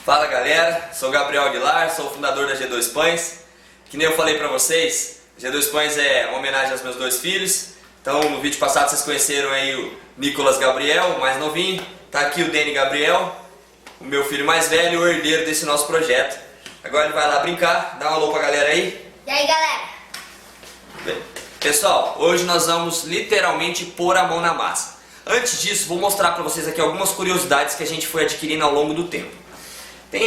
Fala galera, sou Gabriel Aguilar, sou o fundador da G2 Pães. Que nem eu falei pra vocês, G2 Pães é uma homenagem aos meus dois filhos. Então no vídeo passado vocês conheceram aí o Nicolas Gabriel, o mais novinho. Tá aqui o Deni Gabriel, o meu filho mais velho, o herdeiro desse nosso projeto. Agora ele vai lá brincar, dá um alô pra galera aí. E aí galera? Bem, pessoal, hoje nós vamos literalmente pôr a mão na massa. Antes disso, vou mostrar pra vocês aqui algumas curiosidades que a gente foi adquirindo ao longo do tempo.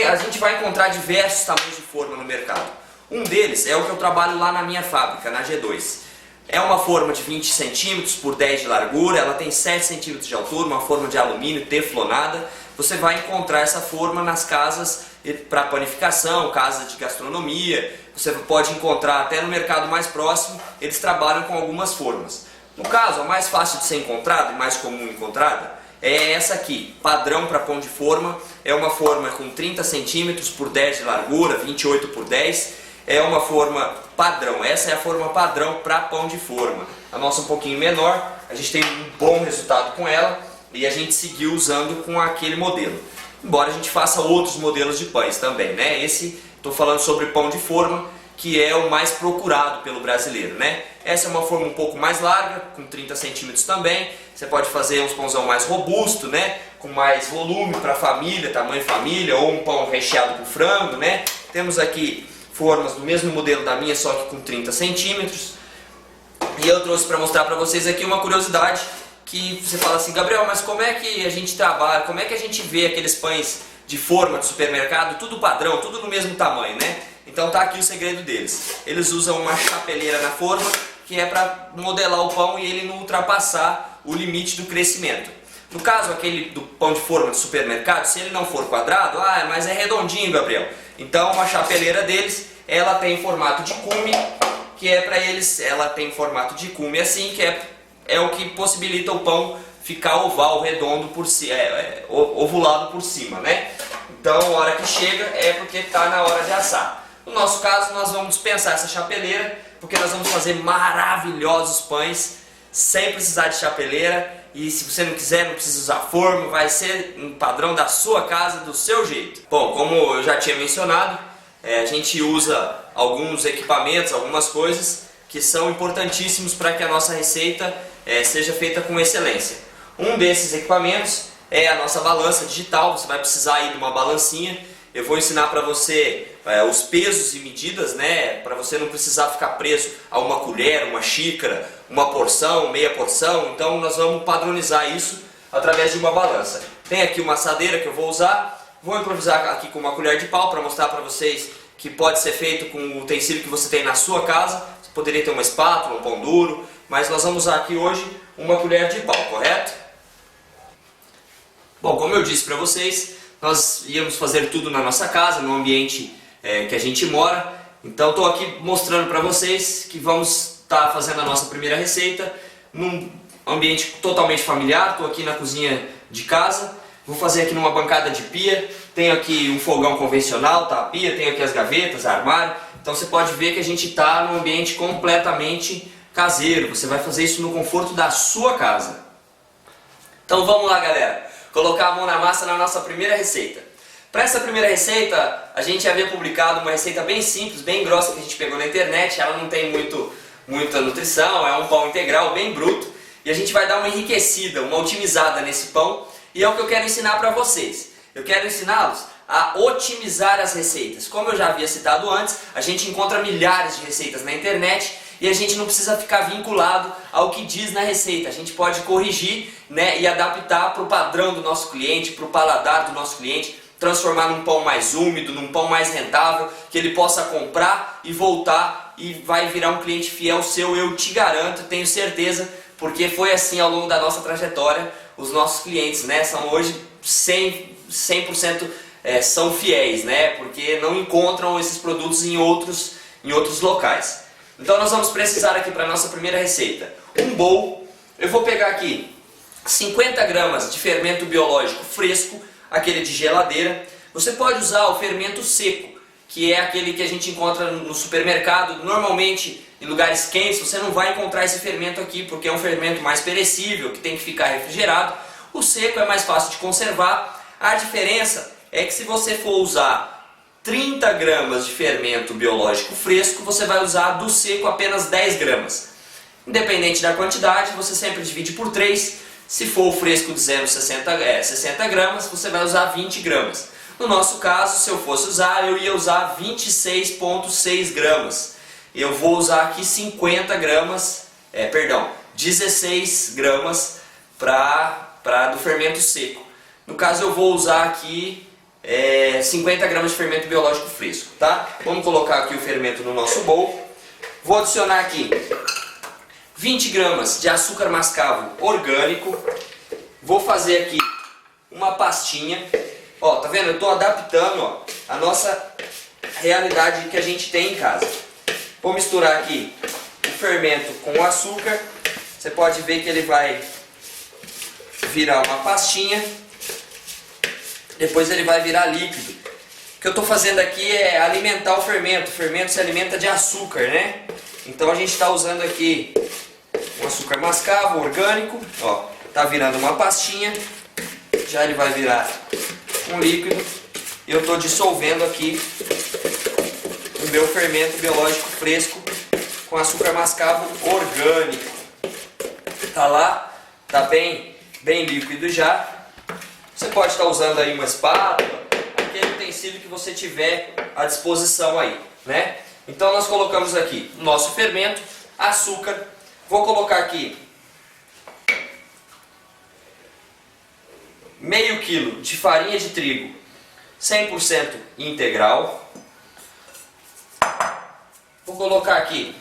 A gente vai encontrar diversos tamanhos de forma no mercado. Um deles é o que eu trabalho lá na minha fábrica, na G2. É uma forma de 20 centímetros por 10 de largura, ela tem 7 centímetros de altura, uma forma de alumínio teflonada. Você vai encontrar essa forma nas casas para panificação, casas de gastronomia. Você pode encontrar até no mercado mais próximo, eles trabalham com algumas formas. No caso, a mais fácil de ser encontrada e mais comum encontrada é essa aqui, padrão para pão de forma. É uma forma com 30 centímetros por 10 de largura, 28 por 10. É uma forma padrão, essa é a forma padrão para pão de forma. A nossa um pouquinho menor, a gente tem um bom resultado com ela e a gente seguiu usando com aquele modelo. Embora a gente faça outros modelos de pães também, né? Esse, estou falando sobre pão de forma, que é o mais procurado pelo brasileiro, né? Essa é uma forma um pouco mais larga, com 30 centímetros também. Você pode fazer uns pãozão mais robusto, né? Com mais volume para família, tamanho família, ou um pão recheado com frango, né? Temos aqui formas do mesmo modelo da minha, só que com 30 centímetros. E eu trouxe para mostrar para vocês aqui uma curiosidade, que você fala assim, Gabriel, mas como é que a gente trabalha, como é que a gente vê aqueles pães de forma de supermercado, tudo padrão, tudo no mesmo tamanho, né? Então tá aqui o segredo deles. Eles usam uma chapeleira na forma, que é para modelar o pão e ele não ultrapassar o limite do crescimento. No caso, aquele do pão de forma de supermercado, se ele não for quadrado, mas é redondinho, Gabriel. Então a chapeleira deles, ela tem formato de cume, que é para eles, ela tem formato de cume assim, que é o que possibilita o pão ficar oval, redondo, ovulado por cima, né? Então a hora que chega é porque está na hora de assar. No nosso caso, nós vamos dispensar essa chapeleira, porque nós vamos fazer maravilhosos pães sem precisar de chapeleira. E se você não quiser, não precisa usar forno, vai ser um padrão da sua casa, do seu jeito. Bom, como eu já tinha mencionado, a gente usa alguns equipamentos, algumas coisas que são importantíssimos para que a nossa receita seja feita com excelência. Um desses equipamentos é a nossa balança digital. Você vai precisar aí de uma balancinha. Eu vou ensinar para você os pesos e medidas, né, para você não precisar ficar preso a uma colher, uma xícara, uma porção, meia porção. Então nós vamos padronizar isso através de uma balança. Tem aqui uma assadeira que eu vou usar. Vou improvisar aqui com uma colher de pau para mostrar para vocês que pode ser feito com o utensílio que você tem na sua casa. Você poderia ter uma espátula, um pão duro, mas nós vamos usar aqui hoje uma colher de pau, correto? Bom, como eu disse para vocês, nós íamos fazer tudo na nossa casa, no ambiente que a gente mora. Então estou aqui mostrando para vocês que vamos estar fazendo a nossa primeira receita num ambiente totalmente familiar. Estou aqui na cozinha de casa, vou fazer aqui numa bancada de pia. Tenho aqui um fogão convencional, tá? A pia, tenho aqui as gavetas, armário. Então você pode ver que a gente está num ambiente completamente caseiro. Você vai fazer isso no conforto da sua casa. Então vamos lá, galera, colocar a mão na massa na nossa primeira receita. Para essa primeira receita, a gente havia publicado uma receita bem simples, bem grossa, que a gente pegou na internet. Ela não tem muita nutrição, é um pão integral, bem bruto. E a gente vai dar uma enriquecida, uma otimizada nesse pão. E é o que eu quero ensinar para vocês. Eu quero ensiná-los a otimizar as receitas. Como eu já havia citado antes, a gente encontra milhares de receitas na internet e a gente não precisa ficar vinculado ao que diz na receita. A gente pode corrigir, né, e adaptar para o padrão do nosso cliente, para o paladar do nosso cliente, transformar num pão mais úmido, num pão mais rentável, que ele possa comprar e voltar e vai virar um cliente fiel seu, eu te garanto, tenho certeza, porque foi assim ao longo da nossa trajetória. Os nossos clientes, né, são hoje 100% são fiéis, né, porque não encontram esses produtos em outros locais. Então nós vamos precisar aqui para a nossa primeira receita um bowl. Eu vou pegar aqui 50 gramas de fermento biológico fresco, aquele de geladeira. Você pode usar o fermento seco, que é aquele que a gente encontra no supermercado. Normalmente em lugares quentes você não vai encontrar esse fermento aqui, porque é um fermento mais perecível, que tem que ficar refrigerado. O seco é mais fácil de conservar. A diferença é que se você for usar 30 gramas de fermento biológico fresco, você vai usar do seco apenas 10 gramas. Independente da quantidade, você sempre divide por 3. Se for o fresco dizendo 60 gramas, você vai usar 20 gramas. No nosso caso, se eu fosse usar, eu ia usar 26,6 gramas. Eu vou usar aqui 16 gramas do fermento seco. No caso, eu vou usar aqui 50 gramas de fermento biológico fresco, tá? Vamos colocar aqui o fermento no nosso bowl. Vou adicionar aqui 20 gramas de açúcar mascavo orgânico. Vou fazer aqui uma pastinha. Ó, tá vendo? Eu estou adaptando, ó, a nossa realidade que a gente tem em casa. Vou misturar aqui o fermento com o açúcar. Você pode ver que ele vai virar uma pastinha. Depois ele vai virar líquido. O que eu estou fazendo aqui é alimentar o fermento. O fermento se alimenta de açúcar, né? Então a gente está usando aqui um açúcar mascavo orgânico, ó, tá virando uma pastinha, já ele vai virar um líquido. E eu estou dissolvendo aqui o meu fermento biológico fresco com açúcar mascavo orgânico. Tá lá, tá bem líquido já. Você pode estar usando aí uma espátula, aquele utensílio que você tiver à disposição aí, né? Então nós colocamos aqui o nosso fermento, açúcar. Vou colocar aqui meio quilo de farinha de trigo 100% integral. Vou colocar aqui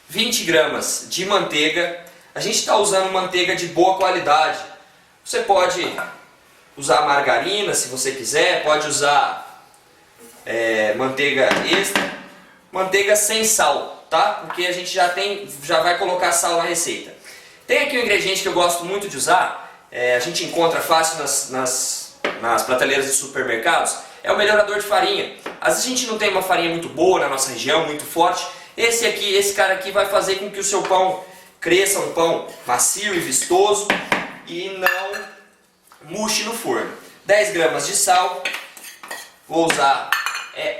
20 gramas de manteiga. A gente está usando manteiga de boa qualidade. Você pode usar margarina se você quiser, pode usar manteiga extra, manteiga sem sal, tá? Porque a gente já vai colocar sal na receita. Tem aqui um ingrediente que eu gosto muito de usar, a gente encontra fácil nas prateleiras de supermercados, é o melhorador de farinha. Às vezes a gente não tem uma farinha muito boa na nossa região, muito forte. Esse cara aqui vai fazer com que o seu pão cresça, um pão macio e vistoso e não murche no forno. 10 gramas de sal, vou usar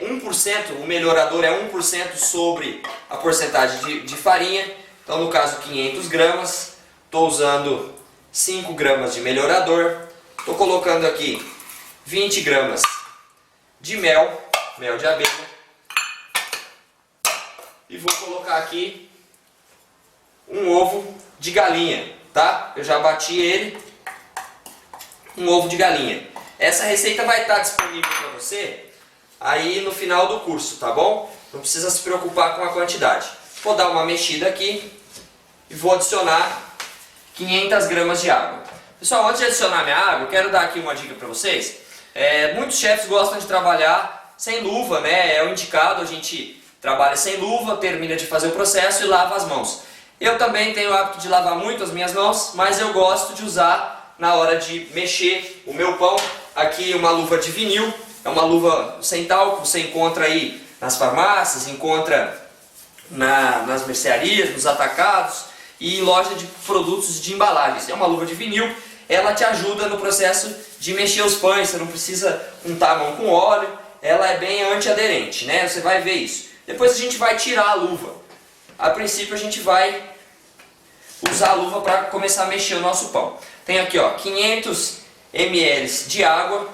1%, o melhorador é 1% sobre a porcentagem de farinha, então no caso 500 gramas, estou usando 5 gramas de melhorador, estou colocando aqui 20 gramas de mel de abelha, e vou colocar aqui um ovo de galinha, tá? Eu já bati ele, um ovo de galinha. Essa receita vai estar disponível para você aí no final do curso, tá bom? Não precisa se preocupar com a quantidade. Vou dar uma mexida aqui e vou adicionar 500 gramas de água. Pessoal, antes de adicionar minha água, eu quero dar aqui uma dica para vocês. Muitos chefes gostam de trabalhar sem luva, né? É o indicado, a gente trabalha sem luva, termina de fazer o processo e lava as mãos. Eu também tenho o hábito de lavar muito as minhas mãos, mas eu gosto de usar na hora de mexer o meu pão. Aqui uma luva de vinil, é uma luva sem talco, você encontra aí nas farmácias, encontra nas mercearias, nos atacados e em loja de produtos de embalagens. É uma luva de vinil, ela te ajuda no processo de mexer os pães, você não precisa untar a mão com óleo, ela é bem antiaderente, né? Você vai ver isso. Depois a gente vai tirar a luva. A princípio a gente vai usar a luva para começar a mexer o nosso pão. Tem aqui, ó, 500 ml de água.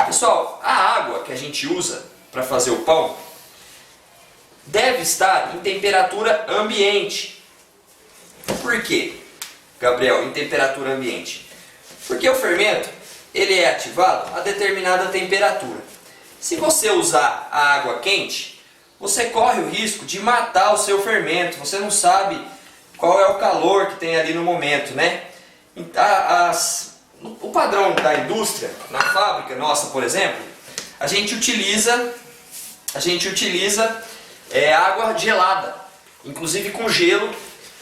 Pessoal, a água que a gente usa para fazer o pão deve estar em temperatura ambiente. Por quê, Gabriel, em temperatura ambiente? Porque o fermento ele é ativado a determinada temperatura. Se você usar a água quente, você corre o risco de matar o seu fermento. Você não sabe qual é o calor que tem ali no momento, né? O padrão da indústria, na fábrica nossa, por exemplo, a gente utiliza água gelada, inclusive com gelo,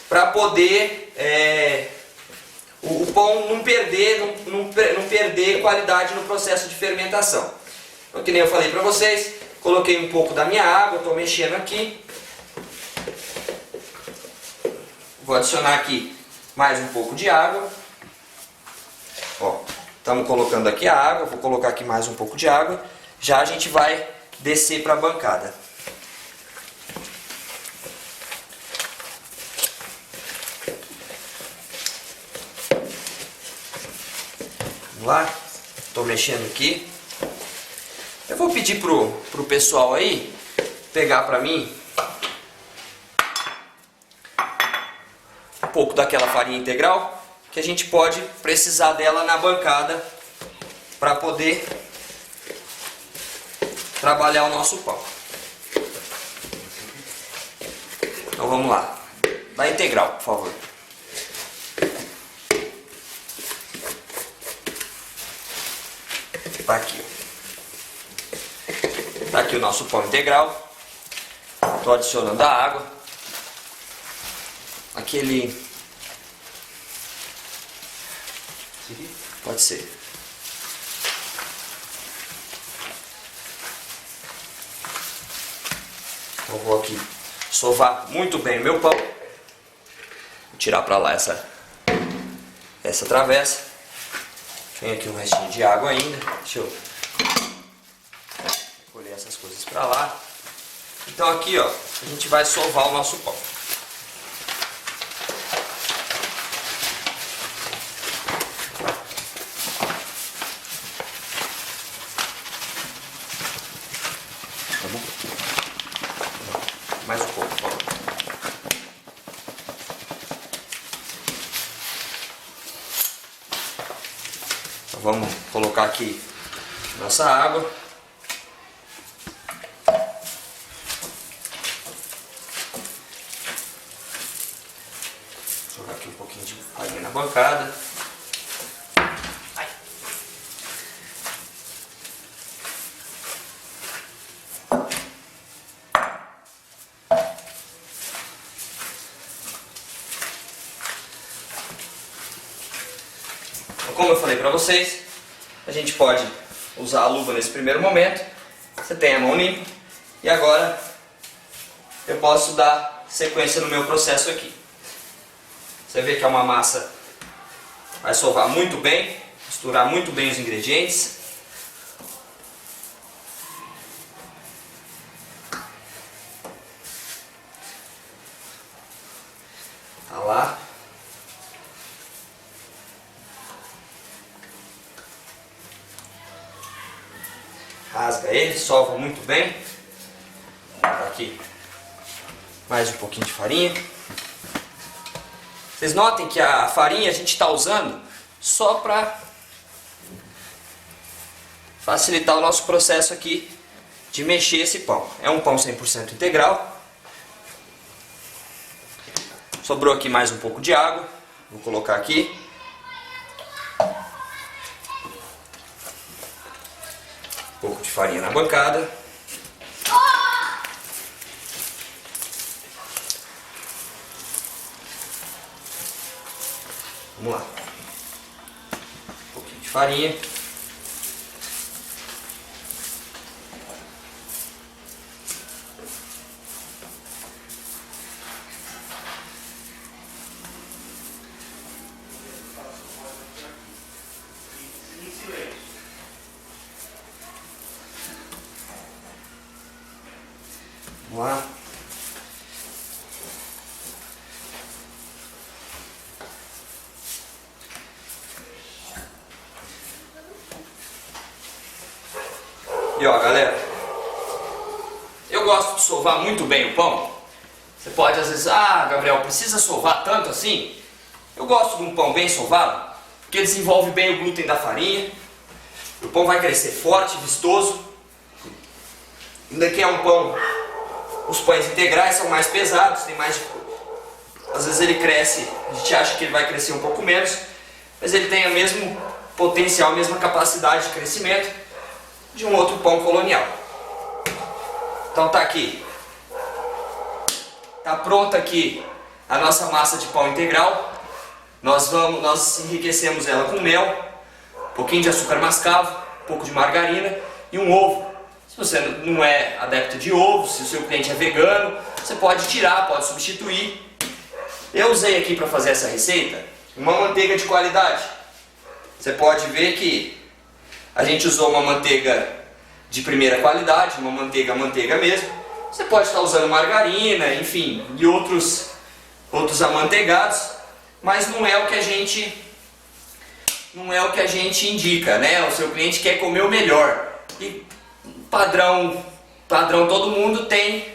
para poder o pão não perder qualidade no processo de fermentação. Então, que nem eu falei para vocês, coloquei um pouco da minha água, estou mexendo aqui. Vou adicionar aqui mais um pouco de água. Ó, Estamos colocando aqui a água, vou colocar aqui mais um pouco de água. Já a gente vai descer para a bancada. Vamos lá, estou mexendo aqui. Eu vou pedir pro pessoal aí pegar para mim um pouco daquela farinha integral, que a gente pode precisar dela na bancada para poder trabalhar o nosso pão. Então vamos lá, da integral, por favor. Tá aqui, ó. Tá aqui o nosso pão integral. Estou adicionando a água. Aquele... Pode ser. Eu vou aqui sovar muito bem o meu pão. Vou tirar para lá essa travessa. Tem aqui um restinho de água ainda. Deixa eu colher essas coisas para lá. Então aqui, ó, a gente vai sovar o nosso pão. Tá bom? Mais um pouco, por favor. Então vamos colocar aqui nossa água. Jogar aqui um pouquinho de farinha na bancada. Ai. Então, como eu falei para vocês, a gente pode usar a luva nesse primeiro momento. Você tem a mão limpa. E agora eu posso dar sequência no meu processo aqui. Você vê que é uma massa, vai sovar muito bem, misturar muito bem os ingredientes. Tá lá. Rasga ele, sova muito bem. Aqui mais um pouquinho de farinha. Vocês notem que a farinha a gente está usando só para facilitar o nosso processo aqui de mexer esse pão. É um pão 100% integral. Sobrou aqui mais um pouco de água. Vou colocar aqui. Um pouco de farinha na bancada. Vamos lá. Um pouquinho de farinha. Vamos lá. E ó, galera, eu gosto de sovar muito bem o pão. Você pode às vezes, Gabriel, precisa sovar tanto assim? Eu gosto de um pão bem sovado, porque desenvolve bem o glúten da farinha. O pão vai crescer forte, vistoso. Ainda que é um pão, os pães integrais são mais pesados, tem mais, às vezes ele cresce, a gente acha que ele vai crescer um pouco menos, mas ele tem o mesmo potencial, a mesma capacidade de crescimento de um outro pão colonial. Então tá aqui, tá pronta aqui a nossa massa de pão integral. Nós enriquecemos ela com mel, um pouquinho de açúcar mascavo, um pouco de margarina e um ovo. Se você não é adepto de ovo, se o seu cliente é vegano, você pode tirar, pode substituir. Eu usei aqui para fazer essa receita uma manteiga de qualidade. você pode ver que a gente usou uma manteiga de primeira qualidade, uma manteiga mesmo. Você pode estar usando margarina, enfim, e outros amanteigados, mas não é o que a gente indica, né? O seu cliente quer comer o melhor. E padrão todo mundo tem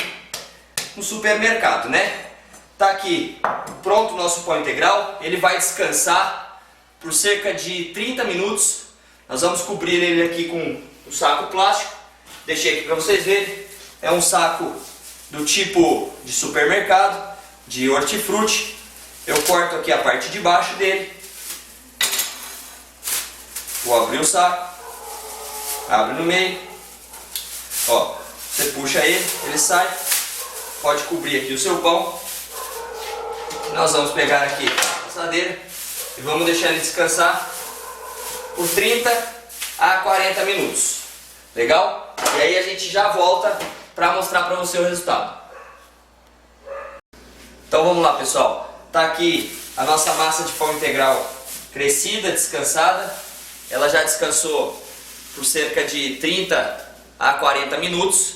no supermercado, né? Tá aqui pronto o nosso pão integral. Ele vai descansar por cerca de 30 minutos. Nós vamos cobrir ele aqui com um saco plástico. Deixei aqui para vocês verem. É um saco do tipo de supermercado, de hortifruti. Eu corto aqui a parte de baixo dele. Vou abrir o saco. Abre no meio. Ó, você puxa ele sai. Pode cobrir aqui o seu pão. Nós vamos pegar aqui a assadeira e vamos deixar ele descansar por 30 a 40 minutos. Legal? E aí a gente já volta para mostrar para você o resultado. Então vamos lá, pessoal. Tá aqui a nossa massa de pão integral crescida, descansada. Ela já descansou por cerca de 30 a 40 minutos.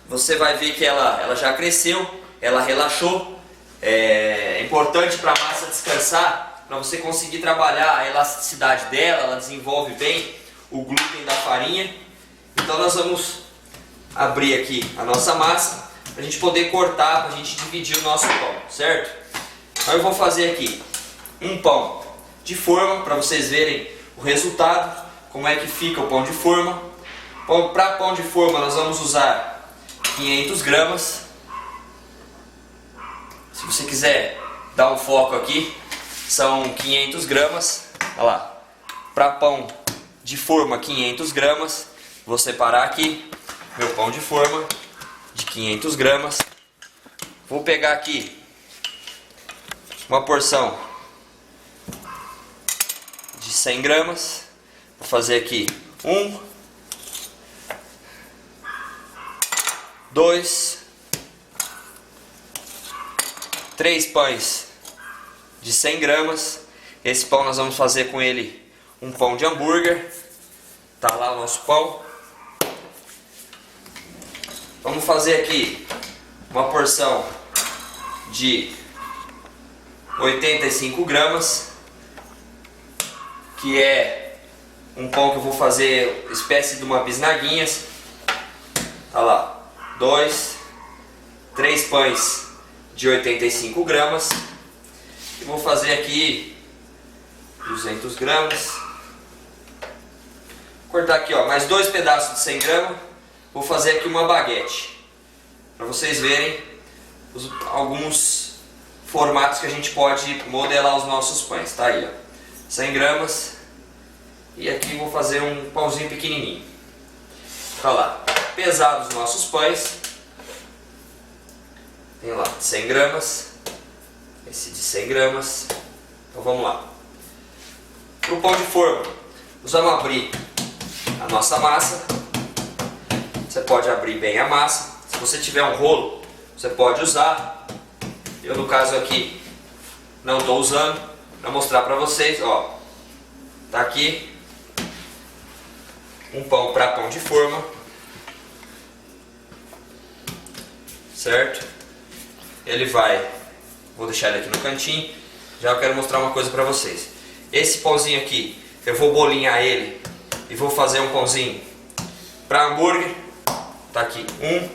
Você vai ver que ela já cresceu, ela relaxou. É importante para a massa descansar, para você conseguir trabalhar a elasticidade dela. Ela desenvolve bem o glúten da farinha. Então nós vamos abrir aqui a nossa massa para a gente poder cortar, para a gente dividir o nosso pão, certo? Então eu vou fazer aqui um pão de forma para vocês verem o resultado, como é que fica o pão de forma. Para pão de forma nós vamos usar 500 gramas. Se você quiser dar um foco aqui, são 500 gramas. Olha lá, para pão de forma 500 gramas. Vou separar aqui meu pão de forma de 500 gramas. Vou pegar aqui uma porção de 100 gramas. Vou fazer aqui 1, 2, 3 pães de 100 gramas. Esse pão nós vamos fazer com ele um pão de hambúrguer. Tá lá o nosso pão. Vamos fazer aqui uma porção de 85 gramas, que é um pão que eu vou fazer espécie de uma bisnaguinhas. Tá lá, 2, 3 pães de 85 gramas. E vou fazer aqui 200 gramas. Vou cortar aqui, ó, mais 2 pedaços de 100 gramas. Vou fazer aqui uma baguete, para vocês verem alguns formatos que a gente pode modelar os nossos pães. Tá aí, ó, 100 gramas. E aqui vou fazer um pãozinho pequenininho. Tá lá, pesados os nossos pães. Tem lá 100 gramas. Esse de 100 gramas. Então vamos lá. Para o pão de forma, nós vamos abrir a nossa massa. Você pode abrir bem a massa. Se você tiver um rolo, você pode usar. Eu no caso aqui não estou usando, para mostrar para vocês. Ó, tá aqui um pão para pão de forma, certo? Ele vai, vou deixar ele aqui no cantinho. Já eu quero mostrar uma coisa para vocês. Esse pãozinho aqui, eu vou bolinhar ele e vou fazer um pãozinho para hambúrguer. Tá aqui 1,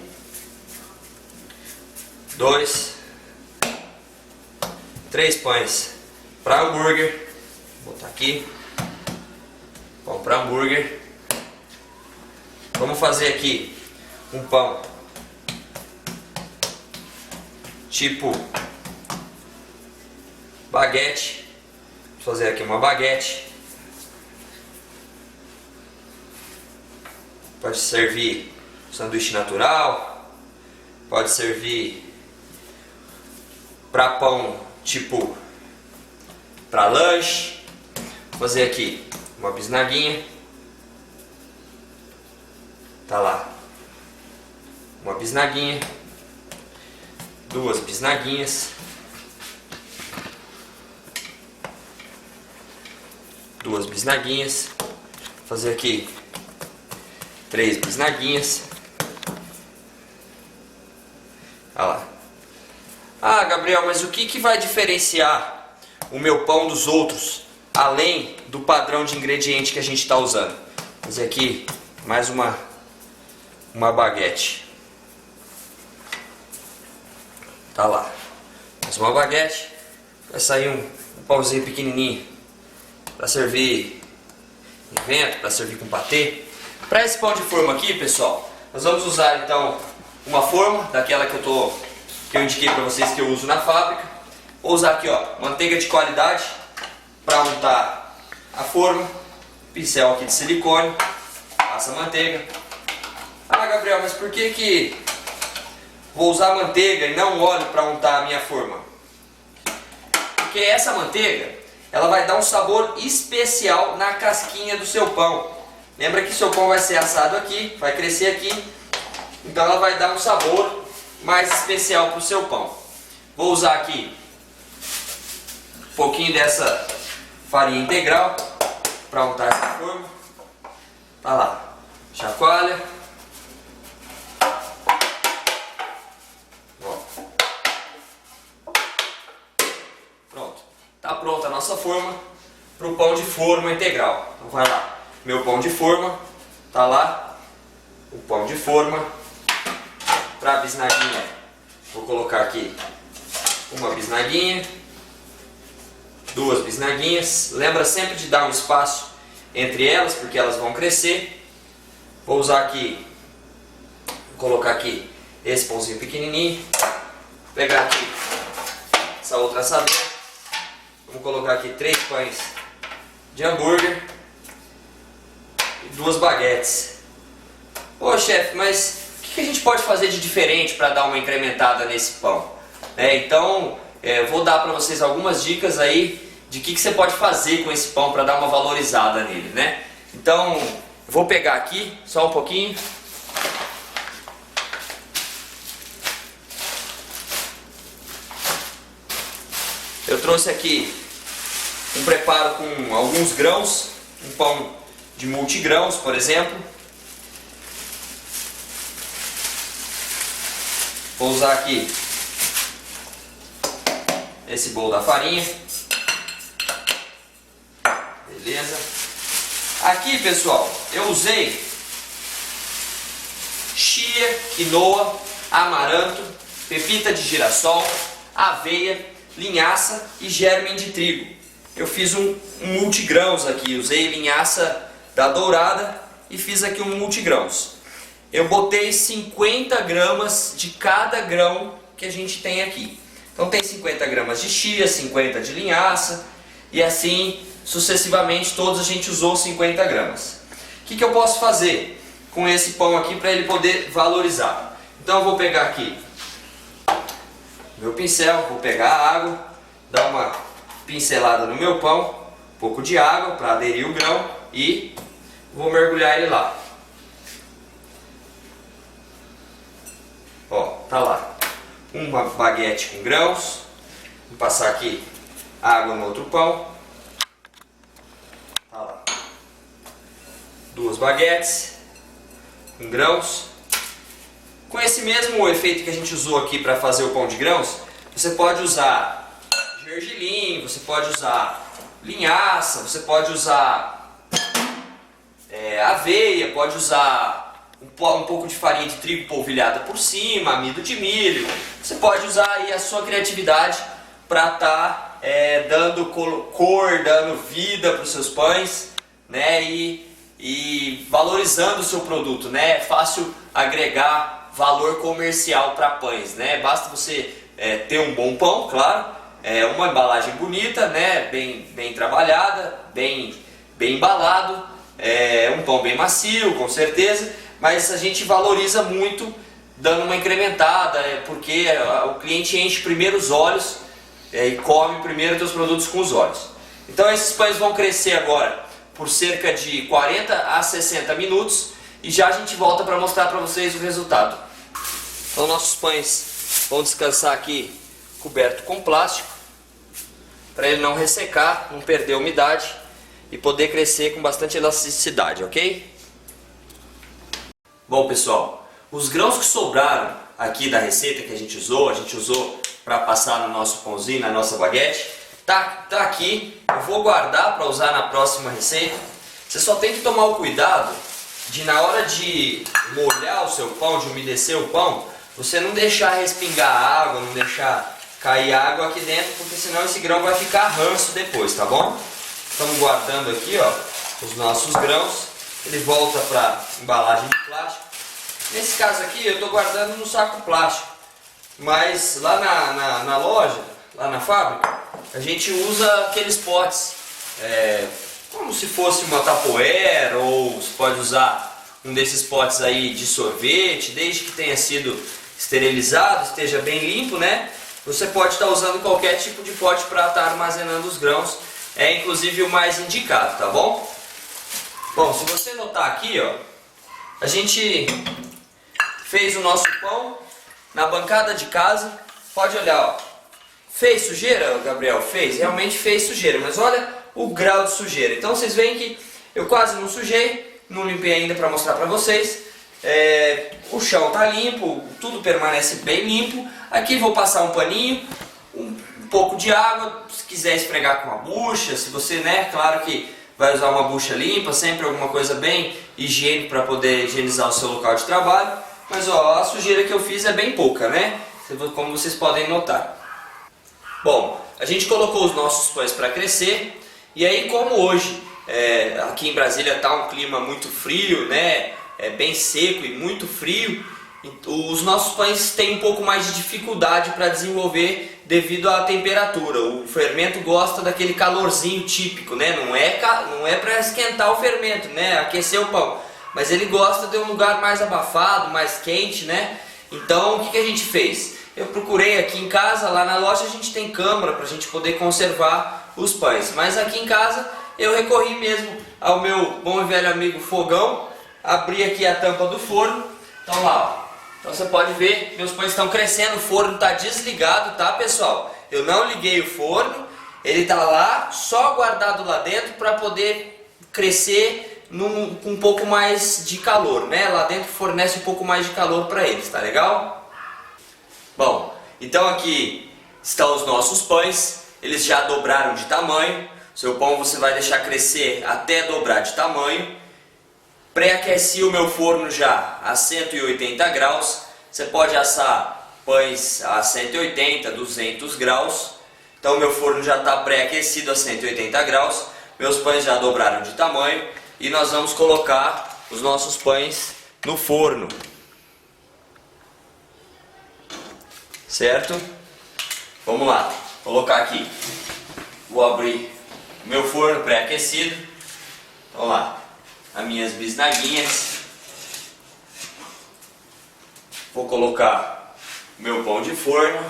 2, 3 pães para hambúrguer. Vou botar aqui pão para hambúrguer. Vamos fazer aqui um pão tipo baguete. Vou fazer aqui uma baguete. Pode servir sanduíche natural, pode servir para pão tipo para lanche. Vou fazer aqui uma bisnaguinha. Tá lá, uma bisnaguinha, 2 bisnaguinhas, 2 bisnaguinhas. Vou fazer aqui 3 bisnaguinhas. Olha lá. Ah, Gabriel, mas o que vai diferenciar o meu pão dos outros, além do padrão de ingrediente que a gente está usando? Vou fazer aqui mais uma baguete. Tá lá. Mais uma baguete. Vai sair um pãozinho pequenininho para servir em evento, para servir com patê. Para esse pão de forma aqui, pessoal, nós vamos usar então uma forma daquela que eu indiquei para vocês que eu uso na fábrica. Vou usar aqui, ó, manteiga de qualidade para untar a forma. Pincel aqui de silicone. Passa a manteiga. Ah, Gabriel, mas por que vou usar manteiga e não óleo para untar a minha forma? Porque essa manteiga, ela vai dar um sabor especial na casquinha do seu pão. Lembra que seu pão vai ser assado aqui, vai crescer aqui, então ela vai dar um sabor mais especial para o seu pão. Vou usar aqui um pouquinho dessa farinha integral para untar essa forma. Tá lá, chacoalha. Pronto, tá pronta a nossa forma para o pão de forma integral. Então vai lá, meu pão de forma, tá lá, o pão de forma. Para a bisnaguinha, vou colocar aqui uma bisnaguinha, 2 bisnaguinhas. Lembra sempre de dar um espaço entre elas, porque elas vão crescer. Vou usar aqui, vou colocar aqui esse pãozinho pequenininho. Pegar aqui essa outra assadeira. Vou colocar aqui 3 pães de hambúrguer e 2 baguetes. Ô chefe, mas o que a gente pode fazer de diferente para dar uma incrementada nesse pão? Então, vou dar para vocês algumas dicas aí de que você pode fazer com esse pão para dar uma valorizada nele, né? Então, vou pegar aqui só um pouquinho. Eu trouxe aqui um preparo com alguns grãos, um pão de multigrãos, por exemplo. Vou usar aqui esse bowl da farinha. Beleza. Aqui, pessoal, eu usei chia, quinoa, amaranto, pepita de girassol, aveia, linhaça e gérmen de trigo. Eu fiz um multigrãos aqui, usei linhaça da Dourada e fiz aqui um multigrãos. Eu botei 50 gramas de cada grão que a gente tem aqui. Então tem 50 gramas de chia, 50 de linhaça e assim sucessivamente todos a gente usou 50 gramas. O que eu posso fazer com esse pão aqui para ele poder valorizar? Então eu vou pegar aqui meu pincel, vou pegar a água, dar uma pincelada no meu pão, um pouco de água para aderir o grão e vou mergulhar ele lá. Ó, tá lá, uma baguete com grãos. Vou passar aqui água no outro pão. Tá lá, 2 baguetes com grãos. Com esse mesmo efeito que a gente usou aqui para fazer o pão de grãos, você pode usar gergelim, você pode usar linhaça, você pode usar aveia, pode usar um pouco de farinha de trigo polvilhada por cima, amido de milho. Você pode usar aí a sua criatividade para estar dando cor, dando vida para os seus pães, né? E valorizando o seu produto, né? É fácil agregar valor comercial para pães, né? Basta você ter um bom pão, claro, uma embalagem bonita, né? Bem trabalhada, bem embalado, um pão bem macio, com certeza. Mas a gente valoriza muito dando uma incrementada, porque o cliente enche primeiro os olhos e come primeiro os seus produtos com os olhos. Então esses pães vão crescer agora por cerca de 40 a 60 minutos e já a gente volta para mostrar para vocês o resultado. Então nossos pães vão descansar aqui coberto com plástico para ele não ressecar, não perder a umidade. E e poder crescer com bastante elasticidade, ok? Bom pessoal, os grãos que sobraram aqui da receita que a gente usou para passar no nosso pãozinho, na nossa baguete, tá aqui. Eu vou guardar para usar na próxima receita. Você só tem que tomar o cuidado de, na hora de molhar o seu pão, de umedecer o pão, você não deixar respingar água, não deixar cair água aqui dentro, porque senão esse grão vai ficar ranço depois, tá bom? Estamos guardando aqui, ó, os nossos grãos. Ele volta para embalagem de plástico. Nesse caso aqui eu estou guardando no saco plástico, mas lá na loja, lá na fábrica, a gente usa aqueles potes, como se fosse uma Tupperware, ou você pode usar um desses potes aí de sorvete, desde que tenha sido esterilizado, esteja bem limpo, né? Você pode estar usando qualquer tipo de pote para estar armazenando os grãos, é inclusive o mais indicado, tá bom? Bom, se você notar aqui, ó, a gente fez o nosso pão na bancada de casa. Pode olhar, ó. Fez sujeira, Gabriel? Fez, realmente fez sujeira, mas olha o grau de sujeira. Então vocês veem que eu quase não sujei, não limpei ainda para mostrar para vocês. O chão tá limpo, tudo permanece bem limpo. Aqui vou passar um paninho, um pouco de água, se quiser esfregar com uma bucha, se você, né, claro que vai usar uma bucha limpa, sempre alguma coisa bem higiênica para poder higienizar o seu local de trabalho. Mas ó, a sujeira que eu fiz é bem pouca, né? Como vocês podem notar. Bom, a gente colocou os nossos pães para crescer. E aí, como hoje aqui em Brasília está um clima muito frio, né? É bem seco e muito frio, os nossos pães têm um pouco mais de dificuldade para desenvolver devido à temperatura. O fermento gosta daquele calorzinho típico, né? Não é para esquentar o fermento, né? Aquecer o pão, mas ele gosta de um lugar mais abafado, mais quente, né? Então o que a gente fez? Eu procurei aqui em casa, lá na loja a gente tem câmara para a gente poder conservar os pães, mas aqui em casa eu recorri mesmo ao meu bom e velho amigo fogão. Abri aqui a tampa do forno, então lá, ó. Então você pode ver, meus pães estão crescendo, o forno está desligado, tá pessoal? Eu não liguei o forno, ele está lá, só guardado lá dentro para poder crescer com um pouco mais de calor, né? Lá dentro fornece um pouco mais de calor para eles, tá legal? Bom, então aqui estão os nossos pães, eles já dobraram de tamanho. Seu pão você vai deixar crescer até dobrar de tamanho. Pré-aqueci o meu forno já a 180 graus. Você pode assar pães a 180, 200 graus. Então meu forno já está pré-aquecido a 180 graus. Meus pães já dobraram de tamanho. E nós vamos colocar os nossos pães no forno. Certo? Vamos lá. Vou colocar aqui. Vou abrir o meu forno pré-aquecido. Vamos lá. As minhas bisnaguinhas. Vou colocar o meu pão de forno.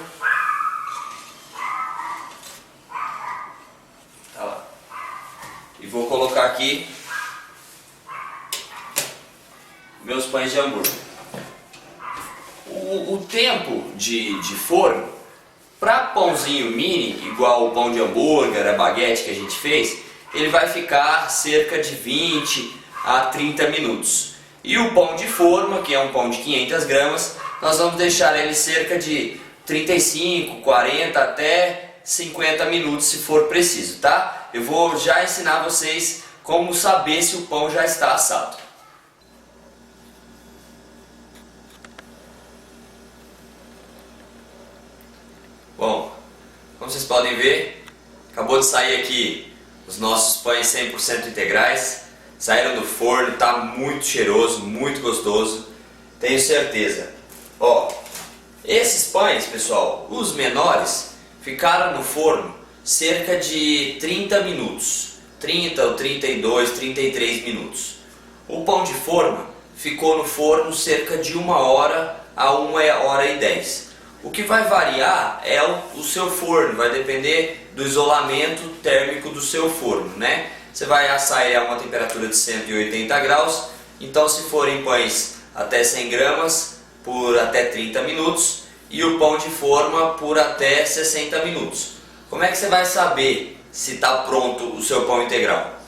Tá lá. E vou colocar aqui meus pães de hambúrguer. O tempo de forno para pãozinho mini, igual o pão de hambúrguer, a baguete que a gente fez, ele vai ficar cerca de 20 a 30 minutos. E o pão de forma, que é um pão de 500 gramas, nós vamos deixar ele cerca de 35, 40 até 50 minutos se for preciso, tá? Eu vou já ensinar vocês como saber se o pão já está assado. Bom, como vocês podem ver, acabou de sair aqui os nossos pães 100% integrais. Saíram do forno, está muito cheiroso, muito gostoso, tenho certeza. Ó, esses pães, pessoal, os menores, ficaram no forno cerca de 30 minutos. 30 ou 32, 33 minutos. O pão de forma ficou no forno cerca de 1 hora a 1 hora e 10. O que vai variar é o seu forno, vai depender do isolamento térmico do seu forno, né? Você vai assar ele a uma temperatura de 180 graus, então se forem pães até 100 gramas por até 30 minutos e o pão de forma por até 60 minutos. Como é que você vai saber se está pronto o seu pão integral?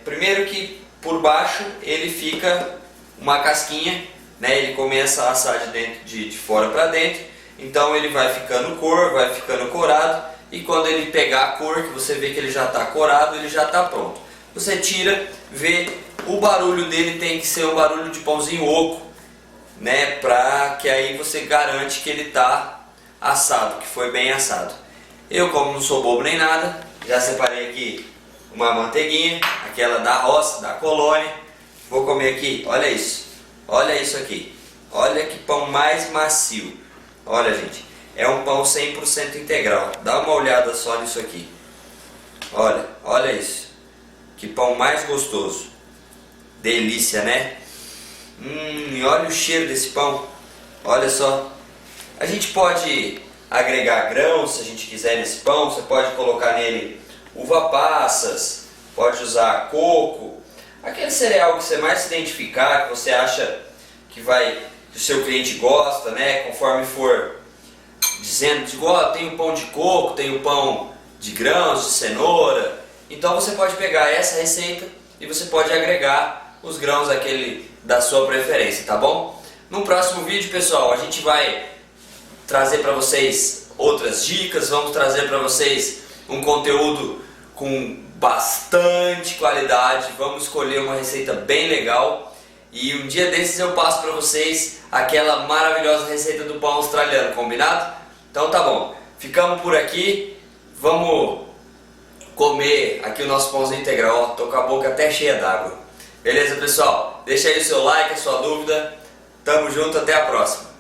Primeiro que por baixo ele fica uma casquinha, né? Ele começa a assar de fora para dentro, então ele vai ficando cor, vai ficando corado, e quando ele pegar a cor, que você vê que ele já está corado, ele já está pronto. Você tira, vê, o barulho dele tem que ser um barulho de pãozinho oco, né? Pra que aí você garante que ele está assado, que foi bem assado. Eu, como não sou bobo nem nada, já separei aqui uma manteiguinha, aquela da roça, da colônia. Vou comer aqui, olha isso. Olha isso aqui. Olha que pão mais macio. Olha, gente, é um pão 100% integral. Dá uma olhada só nisso aqui. Olha, olha isso. Que pão mais gostoso. Delícia, né? Olha o cheiro desse pão. Olha só. A gente pode agregar grãos se a gente quiser nesse pão. Você pode colocar nele uva passas, pode usar coco, aquele cereal que você mais se identificar, que você acha que o seu cliente gosta, né? Conforme for dizendo, tem o pão de coco, tem o pão de grãos, de cenoura. Então você pode pegar essa receita e você pode agregar os grãos aquele da sua preferência, tá bom? No próximo vídeo, pessoal, a gente vai trazer para vocês outras dicas, vamos trazer para vocês um conteúdo com bastante qualidade, vamos escolher uma receita bem legal e um dia desses eu passo para vocês aquela maravilhosa receita do pão australiano, combinado? Então tá bom, ficamos por aqui, vamos comer aqui o nosso pãozinho integral, tô com a boca até cheia d'água. Beleza, pessoal? Deixa aí o seu like, a sua dúvida, tamo junto, até a próxima.